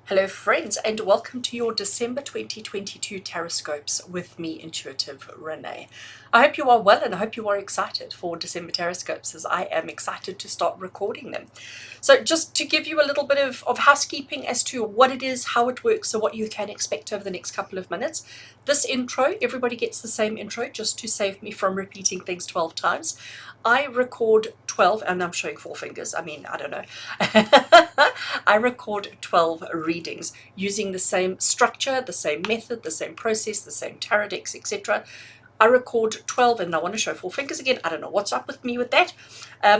Hello friends, and welcome to your December 2022 TarotScopes with me, Intuitive Rene. I hope you are well and I hope you are excited for December TarotScopes as I am excited to start recording them. So just to give you a little bit of housekeeping as to what it is, how it works, so what you can expect over the next couple of minutes. This intro, everybody gets the same intro just to save me from repeating things 12 times. I record 12, and I'm showing four fingers, I mean, I don't know. I record 12 readings using the same structure, the same method, the same process, the same tarot decks, etc. I record 12, and I want to show four fingers again. I don't know what's up with me with that.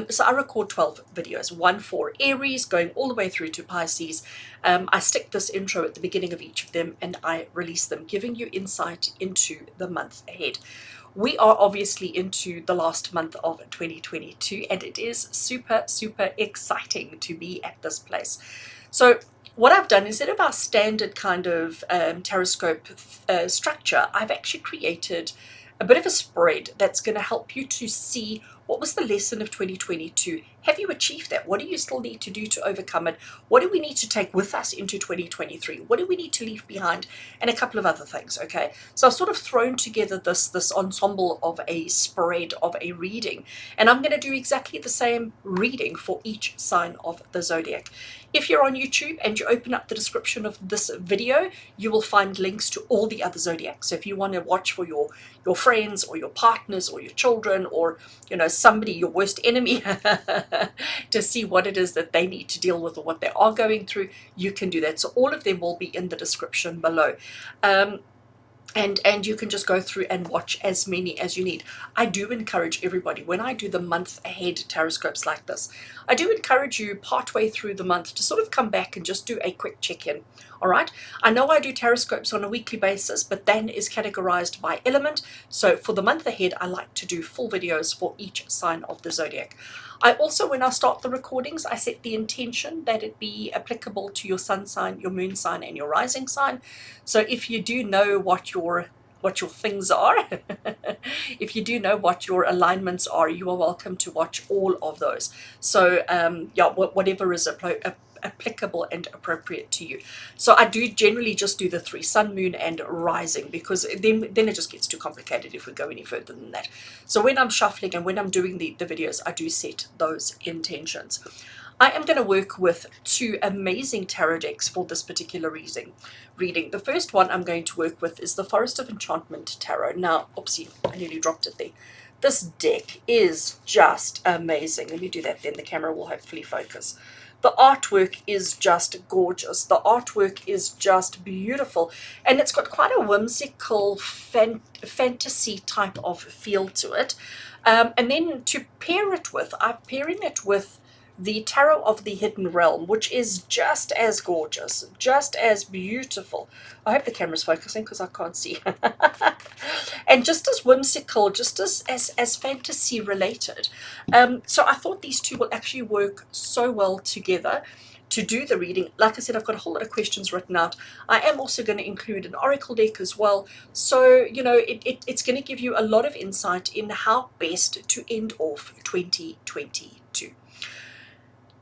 So I record 12 videos, one for Aries, going all the way through to Pisces. I stick this intro at the beginning of each of them, and I release them, giving you insight into the month ahead. We are obviously into the last month of 2022, and it is super exciting to be at this place. So what I've done, instead of our standard kind of TarotScope structure, I've actually created a bit of a spread that's going to help you to see what was the lesson of 2022. Have you achieved that? What do you still need to do to overcome it? What do we need to take with us into 2023? What do we need to leave behind? And a couple of other things, okay? So I've sort of thrown together this ensemble of a spread of a reading, and I'm going to do exactly the same reading for each sign of the zodiac. If you're on YouTube and you open up the description of this video, you will find links to all the other zodiacs. So if you want to watch for your friends or your partners or your children, or somebody, your worst enemy, to see what it is that they need to deal with or what they are going through, you can do that. So all of them will be in the description below. And you can just go through and watch as many as you need. I do encourage everybody, when I do the month ahead TarotScopes like this, I do encourage you partway through the month to sort of come back and just do a quick check-in. All right, I know I do TarotScopes on a weekly basis, but then is categorized by element. So for the month ahead, I like to do full videos for each sign of the zodiac. I also, when I start the recordings, I set the intention that it be applicable to your sun sign, your moon sign, and your rising sign. So if you do know what your things are, if you do know what your alignments are, you are welcome to watch all of those. So yeah, whatever is applicable and appropriate to you. So I do generally just do the 3, sun, moon, and rising, because then it just gets too complicated if we go any further than that. So when I'm shuffling and when I'm doing the videos, I do set those intentions. I am going to work with 2 amazing tarot decks for this particular reading. The first one I'm going to work with is the Forest of Enchantment Tarot. Now, oopsie, I nearly dropped it there. This deck is just amazing. Let me do that, then the camera will hopefully focus. The artwork is just gorgeous. The artwork is just beautiful. And it's got quite a whimsical fantasy type of feel to it. And then to pair it with, I'm pairing it with the Tarot of the Hidden Realm, which is just as gorgeous, just as beautiful. I hope the camera's focusing because I can't see. And just as whimsical, just as fantasy related. So I thought these two will actually work so well together to do the reading. Like I said, I've got a whole lot of questions written out. I am also going to include an oracle deck as well. So, it's going to give you a lot of insight in how best to end off 2022.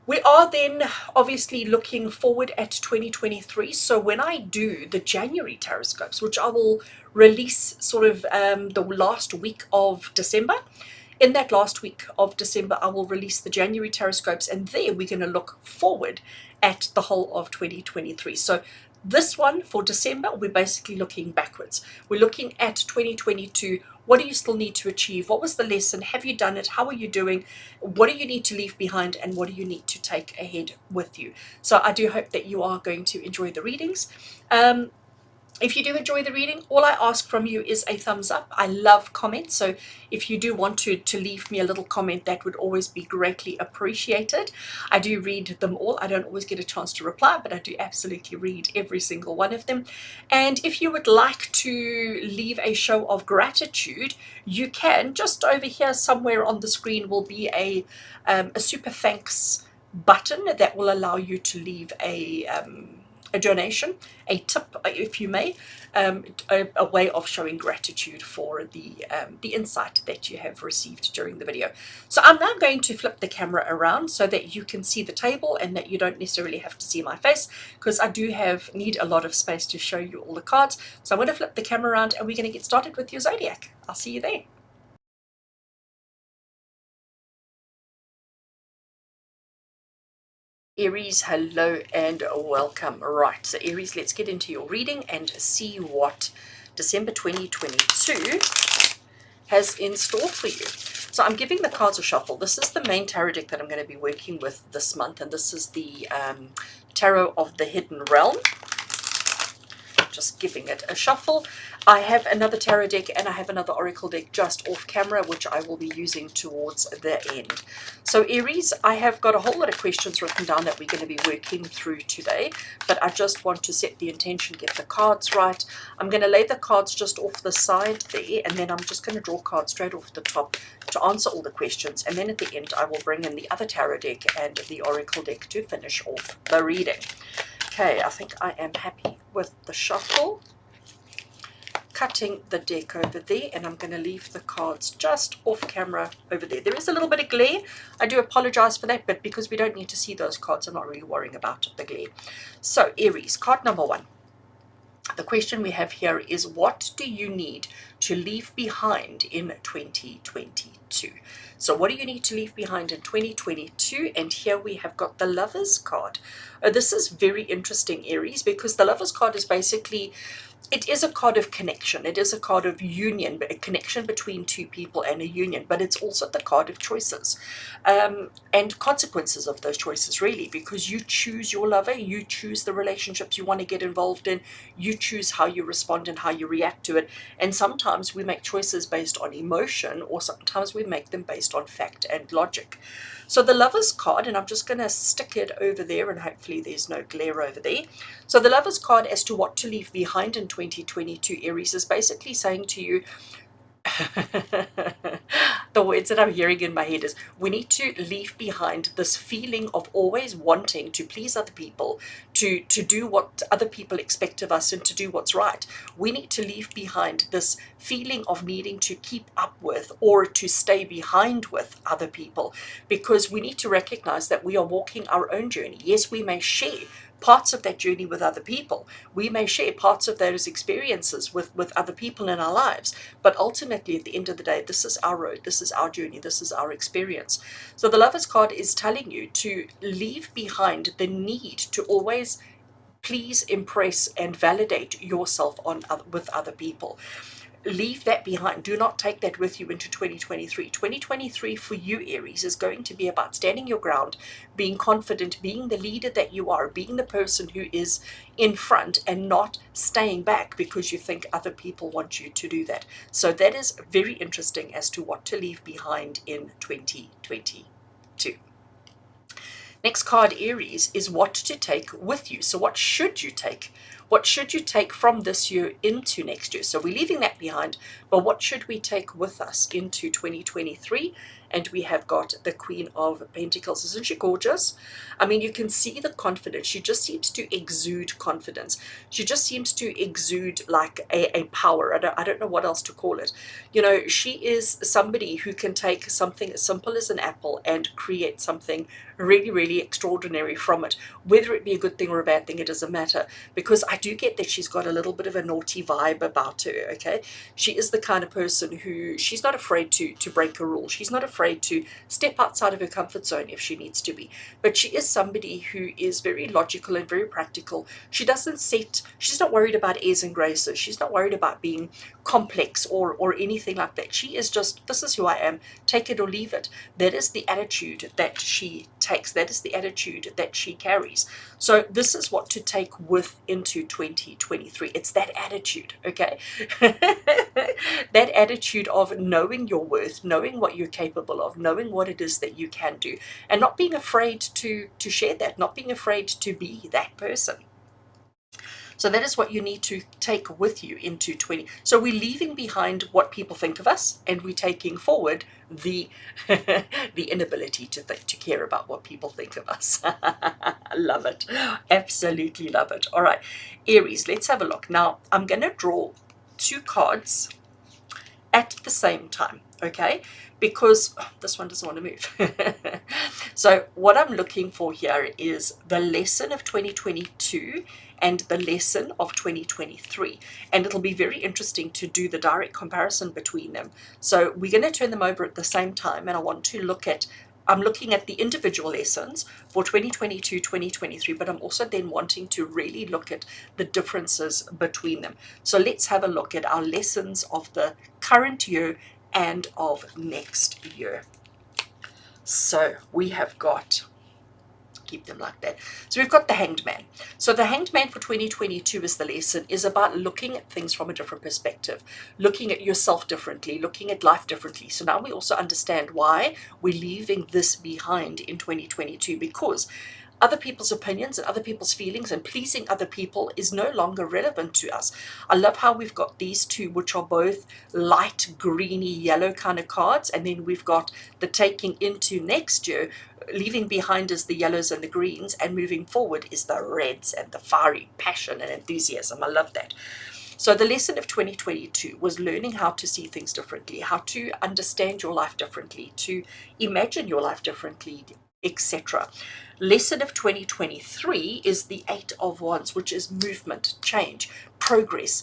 We are then obviously looking forward at 2023. So when I do the January TarotScopes, which I will release sort of the last week of December, in that last week of December, I will release the January TarotScopes, and there we're going to look forward at the whole of 2023. So this one for December, we're basically looking backwards. We're looking at 2022. What do you still need to achieve? What was the lesson? Have you done it? How are you doing? What do you need to leave behind? And what do you need to take ahead with you? So I do hope that you are going to enjoy the readings. If you do enjoy the reading, all I ask from you is a thumbs up. I love comments, so if you do want to leave me a little comment, that would always be greatly appreciated. I do read them all. I don't always get a chance to reply, but I do absolutely read every single one of them. And if you would like to leave a show of gratitude, you can. Just over here somewhere on the screen will be a super thanks button that will allow you to leave a a donation, a tip, if you may, a way of showing gratitude for the insight that you have received during the video. So I'm now going to flip the camera around so that you can see the table and that you don't necessarily have to see my face, because I do need a lot of space to show you all the cards. So I'm going to flip the camera around and we're going to get started with your zodiac. I'll see you there. Aries, hello and welcome. Right, so Aries, let's get into your reading and see what December 2022 has in store for you. So I'm giving the cards a shuffle. This is the main tarot deck that I'm going to be working with this month, and this is the Tarot of the Hidden Realm. Just giving it a shuffle. I have another tarot deck and I have another oracle deck just off camera, which I will be using towards the end. So Aries, I have got a whole lot of questions written down that we're going to be working through today, but I just want to set the intention, get the cards right. I'm going to lay the cards just off the side there, and then I'm just going to draw cards straight off the top to answer all the questions, and then at the end I will bring in the other tarot deck and the oracle deck to finish off the reading. Okay, I think I am happy with the shuffle. Cutting the deck over there, and I'm going to leave the cards just off camera over there. There is a little bit of glare. I do apologize for that, but because we don't need to see those cards, I'm not really worrying about the glare. So Aries, card number 1. The question we have here is, what do you need to leave behind in 2022? So what do you need to leave behind in 2022? And here we have got the Lovers card. This is very interesting, Aries, because the Lovers card is basically, it is a card of connection. It is a card of union, a connection between two people and a union, but it's also the card of choices and consequences of those choices, really, because you choose your lover, you choose the relationships you want to get involved in, you choose how you respond and how you react to it. And sometimes we make choices based on emotion, or sometimes we make them based on fact and logic. So the Lovers card, and I'm just going to stick it over there, and hopefully there's no glare over there. So the Lovers card, as to what to leave behind in 2022, Aries, is basically saying to you, the words that I'm hearing in my head is, we need to leave behind this feeling of always wanting to please other people, to do what other people expect of us, and to do what's right. We need to leave behind this feeling of needing to keep up with or to stay behind with other people, because we need to recognize that we are walking our own journey. Yes, we may share parts of that journey with other people. We may share parts of those experiences with other people in our lives, but ultimately at the end of the day, this is our road, this is our journey, this is our experience. So the Lovers card is telling you to leave behind the need to always please, impress and validate yourself with other people. Leave that behind. Do not take that with you into 2023. 2023 for you, Aries, is going to be about standing your ground, being confident, being the leader that you are, being the person who is in front and not staying back because you think other people want you to do that. So that is very interesting as to what to leave behind in 2022. Next card, Aries, is what to take with you. So what should you take? What should you take from this year into next year? So we're leaving that behind, but what should we take with us into 2023? And we have got the Queen of Pentacles. Isn't she gorgeous? I mean, you can see the confidence. She just seems to exude confidence. She just seems to exude like a power. I don't know what else to call it. You know, she is somebody who can take something as simple as an apple and create something really, really extraordinary from it. Whether it be a good thing or a bad thing, it doesn't matter, because I do get that she's got a little bit of a naughty vibe about her, okay? She is the kind of person who, she's not afraid to break a rule. She's not afraid to step outside of her comfort zone if she needs to be. But she is somebody who is very logical and very practical. She doesn't she's not worried about airs and graces. She's not worried about being complex or anything like that. She is just, this is who I am, take it or leave it. That is the attitude that she takes. That is the attitude that she carries. So this is what to take with into 2023. It's that attitude, okay? That attitude of knowing your worth, knowing what you're capable of, knowing what it is that you can do, and not being afraid to share that, not being afraid to be that person. So that is what you need to take with you into 20. So we're leaving behind what people think of us, and we're taking forward the the inability to care about what people think of us. I love it. Absolutely love it. All right, Aries, let's have a look. Now, I'm going to draw 2 cards at the same time, okay? Because this one doesn't want to move. So what I'm looking for here is the lesson of 2022 and the lesson of 2023. And it'll be very interesting to do the direct comparison between them. So we're going to turn them over at the same time, and I want to look at, I'm looking at the individual lessons for 2022, 2023, but I'm also then wanting to really look at the differences between them. So let's have a look at our lessons of the current year and of next year. So we have got, keep them like that. So we've got the Hanged Man. So the Hanged Man for 2022 is the lesson, is about looking at things from a different perspective, looking at yourself differently, looking at life differently. So now we also understand why we're leaving this behind in 2022, because other people's opinions and other people's feelings and pleasing other people is no longer relevant to us. I love how we've got these two, which are both light greeny yellow kind of cards, and then we've got the taking into next year. Leaving behind is the yellows and the greens, and moving forward is the reds and the fiery passion and enthusiasm. I love that. So the lesson of 2022 was learning how to see things differently, how to understand your life differently, to imagine your life differently, etc. Lesson of 2023 is the 8 of Wands, which is movement, change, progress,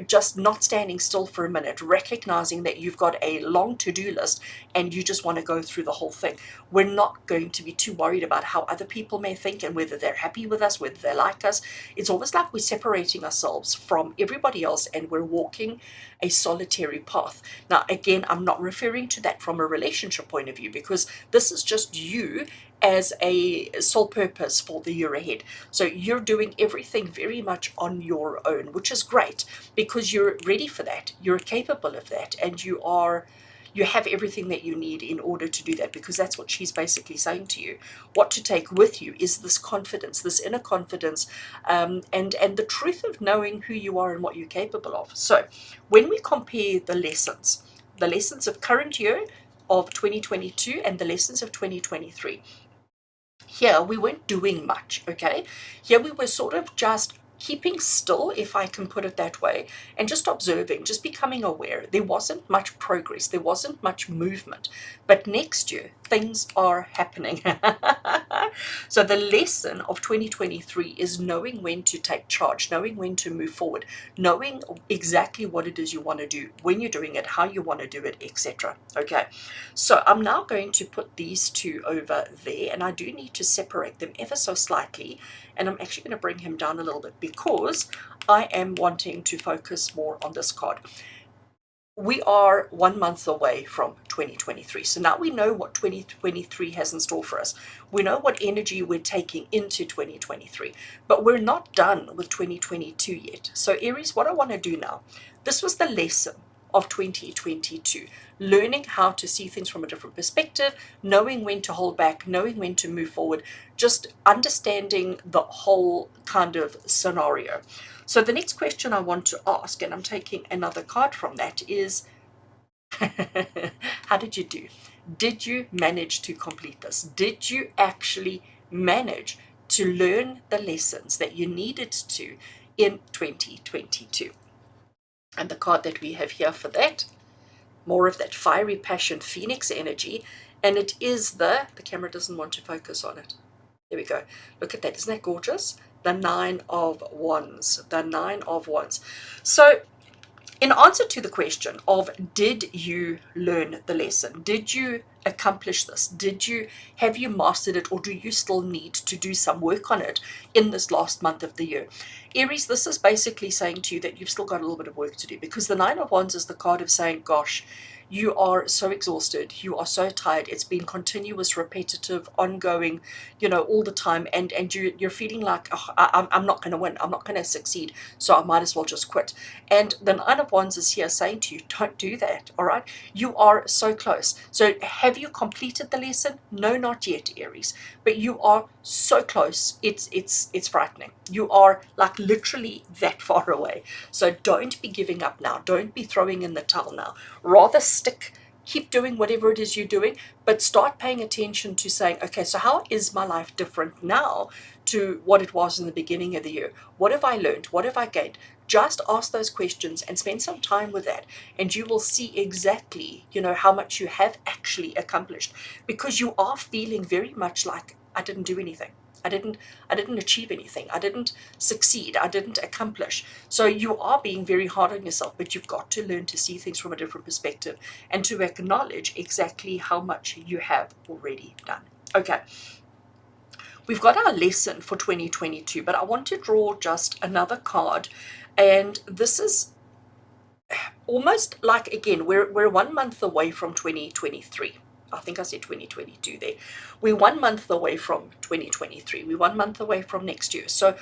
just not standing still for a minute, recognizing that you've got a long to-do list and you just want to go through the whole thing. We're not going to be too worried about how other people may think and whether they're happy with us, whether they like us. It's almost like we're separating ourselves from everybody else and we're walking a solitary path. Now, again, I'm not referring to that from a relationship point of view, because this is just you as a sole purpose for the year ahead. So you're doing everything very much on your own, which is great because you're ready for that. You're capable of that, and you have everything that you need in order to do that, because that's what she's basically saying to you. What to take with you is this confidence, this inner confidence, and the truth of knowing who you are and what you're capable of. So when we compare the lessons of current year of 2022 and the lessons of 2023, here we weren't doing much, okay? Here we were sort of just keeping still, if I can put it that way, and just observing, just becoming aware. There wasn't much progress, there wasn't much movement. But next year, things are happening. So the lesson of 2023 is knowing when to take charge, knowing when to move forward, knowing exactly what it is you want to do, when you're doing it, how you want to do it, etc. Okay, so I'm now going to put these two over there, and I do need to separate them ever so slightly, and I'm actually going to bring him down a little bit because I am wanting to focus more on this card. We are 1 month away from 2023. So now we know what 2023 has in store for us. We know what energy we're taking into 2023, but we're not done with 2022 yet. So Aries, what I want to do now, this was the lesson of 2022, learning how to see things from a different perspective, knowing when to hold back, knowing when to move forward, just understanding the whole kind of scenario. So the next question I want to ask, and I'm taking another card from that, is how did you do? Did you manage to complete this? Did you actually manage to learn the lessons that you needed to in 2022? And the card that we have here for that, more of that fiery passion, phoenix energy, and it is the camera doesn't want to focus on it. There we go. Look at that. Isn't that gorgeous? The 9 of Wands. The 9 of Wands. So in answer to the question of, did you learn the lesson? Did you accomplish this? Have you mastered it, or do you still need to do some work on it in this last month of the year? Aries, this is basically saying to you that you've still got a little bit of work to do, because the 9 of Wands is the card of saying, gosh, You are so exhausted. You are so tired. It's been continuous, repetitive, ongoing, you know, all the time. And you're feeling like, oh, I'm not going to win. I'm not going to succeed. So I might as well just quit. And the Nine of Wands is here saying to you, don't do that. All right. You are so close. So have you completed the lesson? No, not yet, Aries. But you are so close. It's frightening. You are like literally that far away. So don't be giving up now. Don't be throwing in the towel now. Rather stick, keep doing whatever it is you're doing, but start paying attention to saying, okay, so how is my life different now to what it was in the beginning of the year? What have I learned? What have I gained? Just ask those questions and spend some time with that, and you will see exactly, you know, how much you have actually accomplished, because you are feeling very much like, I didn't do anything. I didn't achieve anything. I didn't succeed. I didn't accomplish. So you are being very hard on yourself, but you've got to learn to see things from a different perspective and to acknowledge exactly how much you have already done. Okay. We've got our lesson for 2022, but I want to draw just another card, and this is almost like, again, we're 1 month away from 2023. I think I said 2022 there. We're 1 month away from 2023. We're 1 month away from next year. So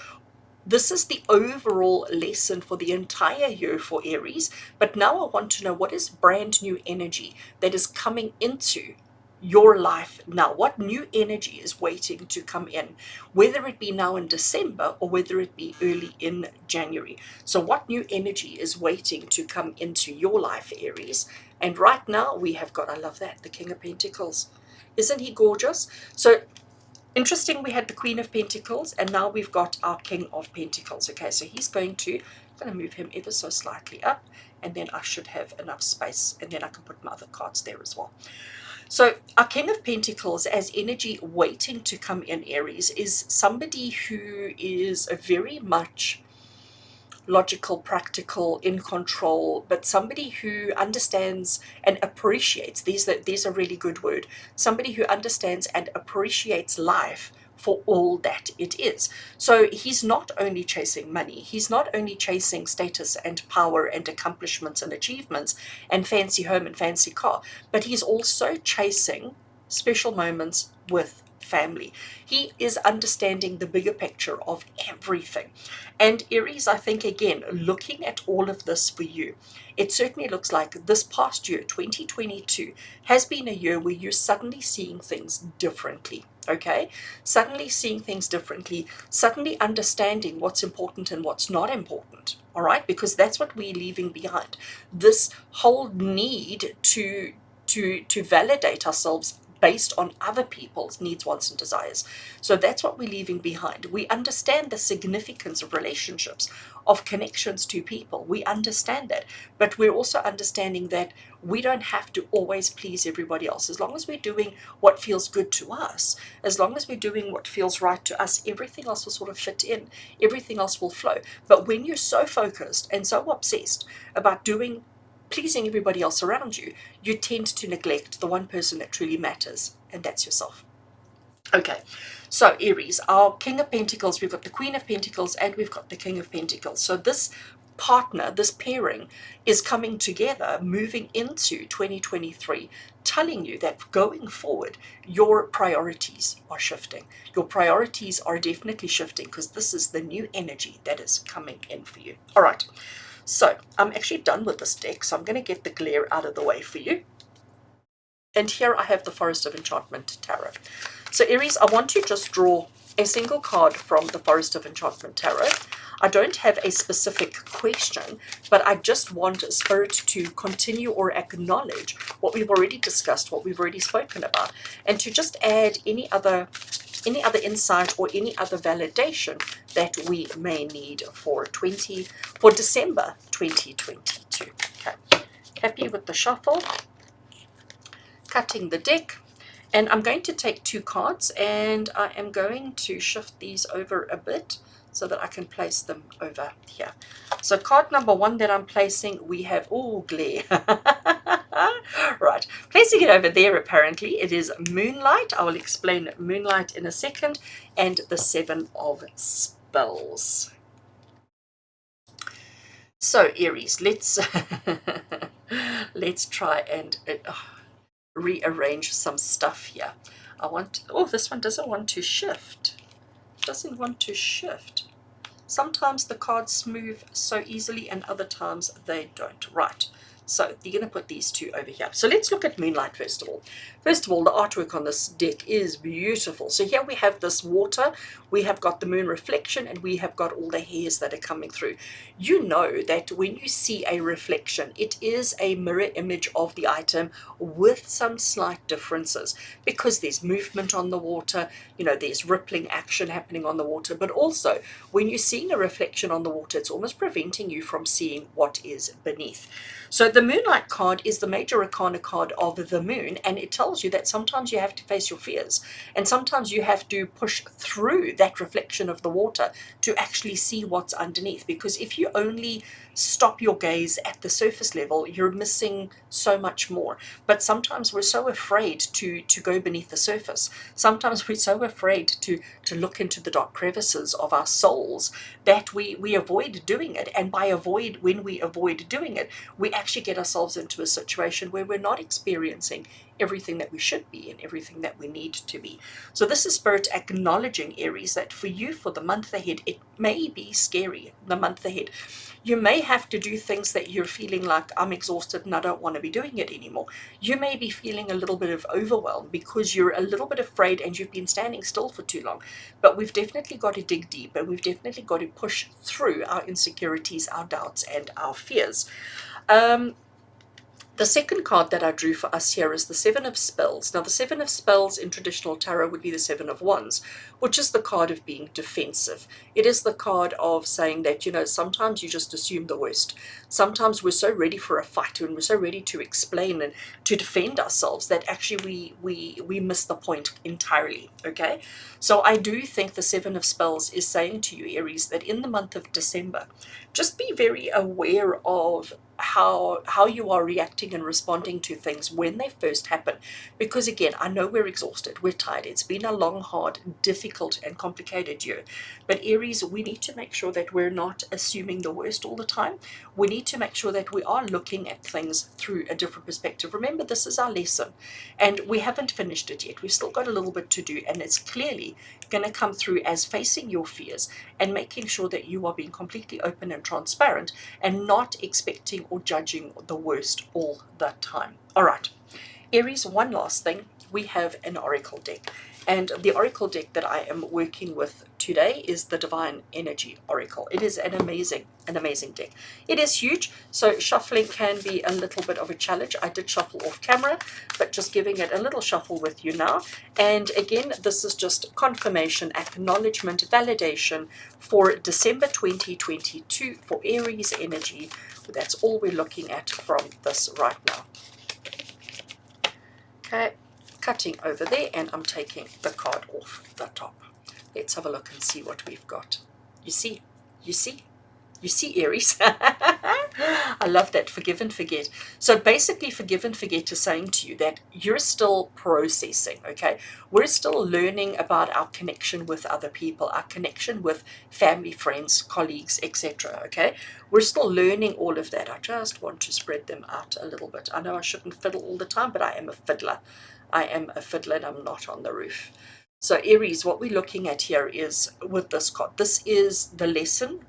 this is the overall lesson for the entire year for Aries. But now I want to know, what is brand new energy that is coming into your life now? What new energy is waiting to come in, whether it be now in December or whether it be early in January? So what new energy is waiting to come into your life, Aries? And right now we have got, I love that, the King of Pentacles. Isn't he gorgeous? So interesting, we had the Queen of Pentacles, and now we've got our King of Pentacles. Okay, so he's I'm going to move him ever so slightly up, and then I should have enough space, and then I can put my other cards there as well. So our King of Pentacles as energy waiting to come in, Aries, is somebody who is a very much logical, practical, in control, but somebody who understands and appreciates, these are a really good word, somebody who understands and appreciates life for all that it is. So he's not only chasing money, he's not only chasing status and power and accomplishments and achievements and fancy home and fancy car, but he's also chasing special moments with family. He is understanding the bigger picture of everything. And Aries, I think, again, looking at all of this for you, it certainly looks like this past year, 2022, has been a year where you're suddenly seeing things differently. Okay, suddenly seeing things differently, suddenly understanding what's important and what's not important. All right, because that's what we're leaving behind. This whole need to validate ourselves based on other people's needs, wants, and desires. So that's what we're leaving behind. We understand the significance of relationships, of connections to people. We understand that, but we're also understanding that we don't have to always please everybody else. As long as we're doing what feels good to us, as long as we're doing what feels right to us, everything else will sort of fit in, everything else will flow. But when you're so focused and so obsessed about pleasing everybody else around you, you tend to neglect the one person that truly matters, and that's yourself. Okay, so Aries, our King of Pentacles, we've got the Queen of Pentacles, and we've got the King of Pentacles. So this partner, this pairing, is coming together, moving into 2023, telling you that going forward, your priorities are shifting. Your priorities are definitely shifting, because this is the new energy that is coming in for you. All right. So I'm actually done with this deck, so I'm going to get the glare out of the way for you. And here I have the Forest of Enchantment Tarot. So Aries, I want to just draw a single card from the Forest of Enchantment Tarot. I don't have a specific question, but I just want Spirit to continue or acknowledge what we've already discussed, what we've already spoken about, and to just add any other insight or any other validation that we may need for December 2022. Okay, happy with the shuffle, cutting the deck, and I'm going to take 2 cards, and I am going to shift these over a bit so that I can place them over here. So card number 1 that I'm placing, we have, oh, glare. Right, placing it over there, apparently it is Moonlight. I will explain Moonlight in a second, and the 7 of Spells. So Aries, let's Let's try and rearrange some stuff here. Oh, this one doesn't want to shift. Doesn't want to shift. Sometimes the cards move so easily and other times they don't. Right. So you're going to put these two over here. So let's look at Moonlight first of all. First of all, the artwork on this deck is beautiful. So here we have this water, we have got the moon reflection, and we have got all the hairs that are coming through. You know that when you see a reflection, it is a mirror image of the item with some slight differences because there's movement on the water, you know, there's rippling action happening on the water, but also when you're seeing a reflection on the water, it's almost preventing you from seeing what is beneath. So the Moonlight card is the major arcana card of the moon, and it tells you that sometimes you have to face your fears, and sometimes you have to push through that reflection of the water to actually see what's underneath, because if you only stop your gaze at the surface level, you're missing so much more. But sometimes we're so afraid to go beneath the surface. Sometimes we're so afraid to look into the dark crevices of our souls that we avoid doing it. And when we avoid doing it, we actually get ourselves into a situation where we're not experiencing everything that we should be and everything that we need to be. So this is Spirit acknowledging, Aries, that for you, for the month ahead, it may be scary, the month ahead. You may have to do things that you're feeling like, I'm exhausted and I don't want to be doing it anymore. You may be feeling a little bit of overwhelm because you're a little bit afraid and you've been standing still for too long. But we've definitely got to dig deep, and we've definitely got to push through our insecurities, our doubts, and our fears. The second card that I drew for us here is the Seven of Spells. Now, the Seven of Spells in traditional tarot would be the Seven of Wands, which is the card of being defensive. It is the card of saying that, you know, sometimes you just assume the worst. Sometimes we're so ready for a fight and we're so ready to explain and to defend ourselves that actually we miss the point entirely, okay? So I do think the Seven of Spells is saying to you, Aries, that in the month of December, just be very aware of how you are reacting and responding to things when they first happen. Because again, I know we're exhausted, we're tired, it's been a long, hard, difficult and complicated year. But Aries, we need to make sure that we're not assuming the worst all the time. We need to make sure that we are looking at things through a different perspective. Remember, this is our lesson and we haven't finished it yet. We've still got a little bit to do, and it's clearly going to come through as facing your fears and making sure that you are being completely open and transparent and not expecting or judging the worst all the time. All right, Aries, one last thing. We have an oracle deck, and the oracle deck that I am working with today is the Divine Energy Oracle. It is an amazing deck. It is huge, so shuffling can be a little bit of a challenge. I did shuffle off camera, but just giving it a little shuffle with you now. And again, this is just confirmation, acknowledgement, validation for December 2022 for Aries energy. That's all we're looking at from this right now. Okay, cutting over there, and I'm taking the card off the top. Let's have a look and see what we've got. You see, Aries. I love that, forgive and forget. So basically, forgive and forget is saying to you that you're still processing, okay? We're still learning about our connection with other people, our connection with family, friends, colleagues, etc., okay? We're still learning all of that. I just want to spread them out a little bit. I know I shouldn't fiddle all the time, but I am a fiddler. I am a fiddler and I'm not on the roof. So Aries, what we're looking at here is with this card, this is the lesson,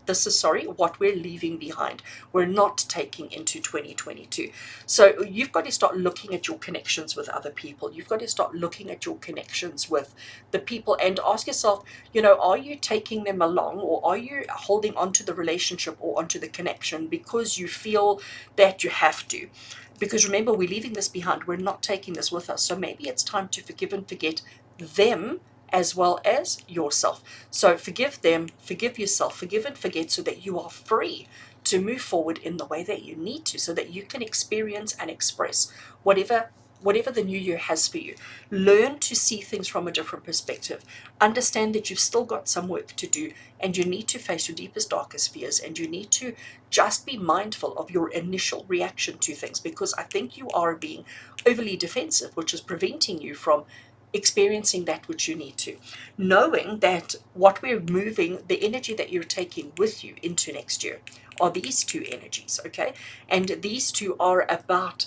what we're leaving behind. We're not taking into 2022. So you've got to start looking at your connections with other people. You've got to start looking at your connections with the people and ask yourself, you know, are you taking them along, or are you holding onto the relationship or onto the connection because you feel that you have to? Because remember, we're leaving this behind. We're not taking this with us. So maybe it's time to forgive and forget them as well as yourself. So forgive them, forgive yourself, forgive and forget, so that you are free to move forward in the way that you need to, so that you can experience and express whatever the new year has for you. Learn to see things from a different perspective. Understand that you've still got some work to do, and you need to face your deepest, darkest fears, and you need to just be mindful of your initial reaction to things, because I think you are being overly defensive, which is preventing you from experiencing that which you need to, knowing that what we're moving, the energy that you're taking with you into next year are these two energies, okay? And these two are about,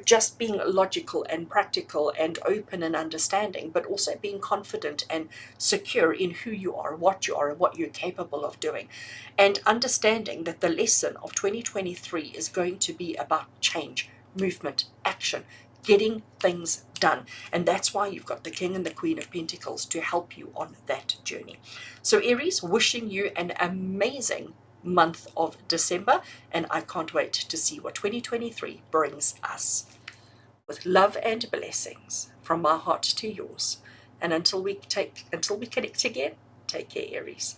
just being logical and practical and open and understanding, but also being confident and secure in who you are, and what you're capable of doing. And understanding that the lesson of 2023 is going to be about change, movement, action, getting things done. And that's why you've got the King and the Queen of Pentacles to help you on that journey. So Aries, wishing you an amazing month of December, and I can't wait to see what 2023 brings us. With love and blessings from my heart to yours. And until we connect again, take care, Aries.